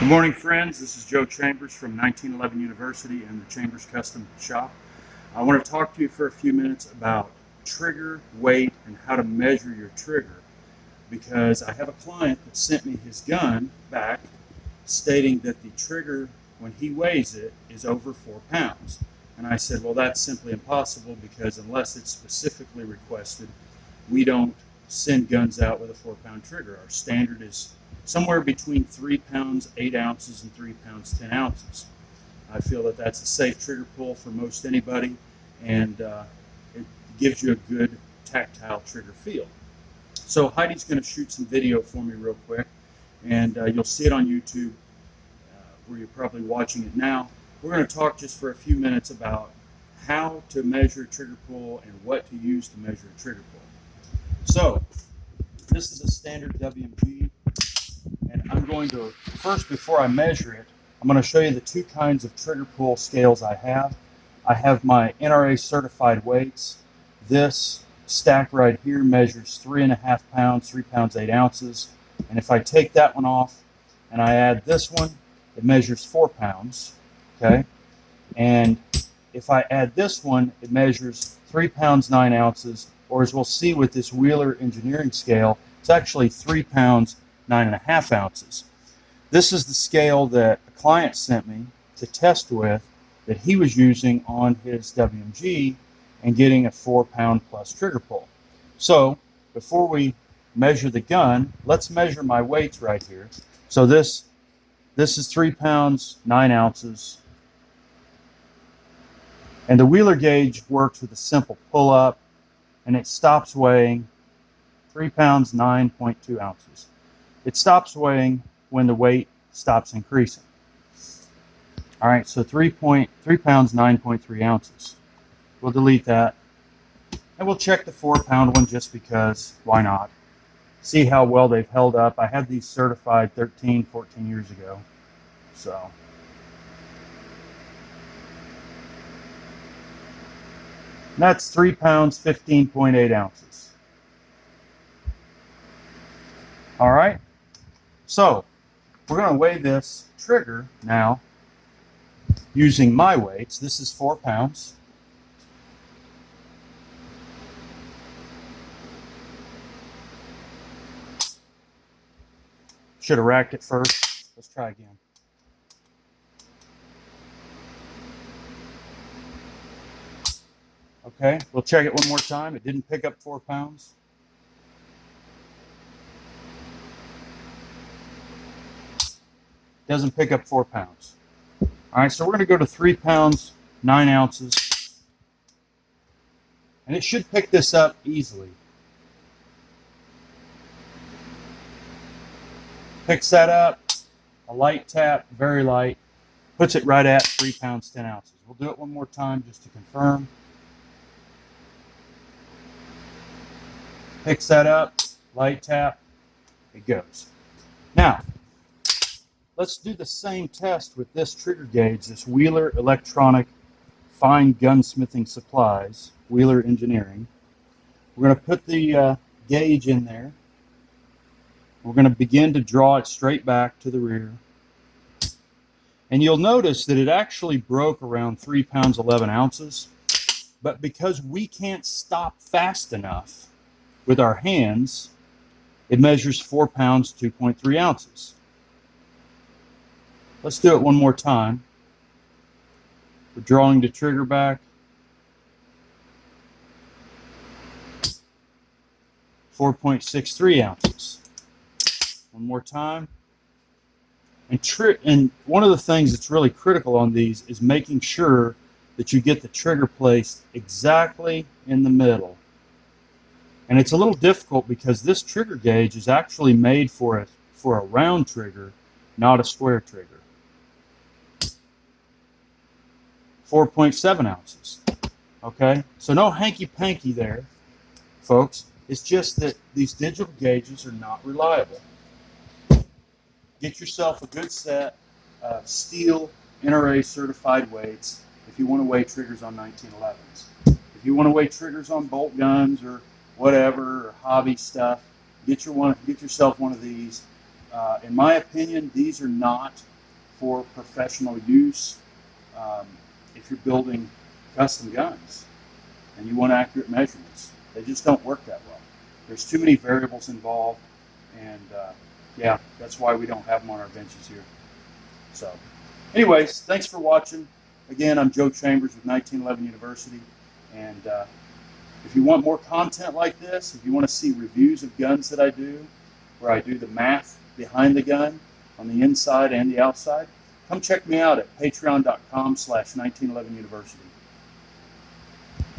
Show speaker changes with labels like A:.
A: Good morning, friends. This is Joe Chambers from 1911 University and the Chambers Custom Shop. I want to talk to you for a few minutes about trigger weight and how to measure your trigger, because I have a client that sent me his gun back stating that the trigger, when he weighs it, is over 4 pounds. And I said, well, that's simply impossible, because unless it's specifically requested, we don't send guns out with a 4-pound trigger. Our standard is somewhere between 3 pounds 8 ounces and 3 pounds 10 ounces. I feel that that's a safe trigger pull for most anybody, and it gives you a good tactile trigger feel. So Heidi's going to shoot some video for me real quick, and you'll see it on YouTube, where you're probably watching it now. We're going to talk just for a few minutes about how to measure a trigger pull and what to use to measure a trigger pull. So this is a standard WMG, and I'm going to, first, before I measure it, I'm going to show you the two kinds of trigger pull scales I have. I have my NRA certified weights. This stack right here measures 3.5 pounds, 3 pounds 8 ounces. And if I take that one off and I add this one, it measures 4 pounds. Okay. And if I add this one, it measures 3 pounds 9 ounces, or as we'll see with this Wheeler engineering scale, it's actually 3 pounds 9.5 ounces. This is the scale that a client sent me to test with, that he was using on his WMG and getting a 4 pound plus trigger pull. So before we measure the gun, let's measure my weights right here. So this is 3 pounds 9 ounces. And the Wheeler gauge works with a simple pull-up, and it stops weighing 3 pounds 9.2 ounces. It stops weighing when the weight stops increasing. All right, so 3 pounds 9.3 ounces. We'll delete that, and we'll check the 4 pound one just because, why not? See how well they've held up. I had these certified 13, 14 years ago, so. That's 3 pounds 15.8 ounces. All right, so we're going to weigh this trigger now using my weights. This is 4 pounds. Should have racked it first. Let's try again. Okay, we'll check it one more time. It didn't pick up 4 pounds. Doesn't pick up 4 pounds. All right, so we're going to go to 3 pounds 9 ounces, and it should pick this up easily. Picks that up, a light tap, very light, puts it right at 3 pounds 10 ounces. We'll do it one more time just to confirm. Picks that up, light tap, it goes. Now, let's do the same test with this trigger gauge, this Wheeler Electronic Fine Gunsmithing Supplies, Wheeler Engineering. We're going to put the gauge in there. We're going to begin to draw it straight back to the rear. And you'll notice that it actually broke around 3 pounds 11 ounces. But because we can't stop fast enough with our hands, it measures 4 pounds 2.3 ounces. Let's do it one more time. We're drawing the trigger back. 4.63 ounces. One more time. And one of the things that's really critical on these is making sure that you get the trigger placed exactly in the middle. And it's a little difficult because this trigger gauge is actually made for a round trigger, not a square trigger. 4.7 ounces. Okay, so no hanky-panky there, folks. It's just that these digital gauges are not reliable. Get yourself a good set of steel NRA certified weights if you want to weigh triggers on 1911s. If you want to weigh triggers on bolt guns or whatever, or hobby stuff, get yourself one of these. In my opinion, these are not for professional use. If you're building custom guns and you want accurate measurements, they just don't work that well. There's too many variables involved, and yeah, that's why we don't have them on our benches here. So, anyways, thanks for watching. Again, I'm Joe Chambers with 1911 University, and if you want more content like this, if you want to see reviews of guns that I do, where I do the math behind the gun on the inside and the outside, come check me out at patreon.com/1911 University.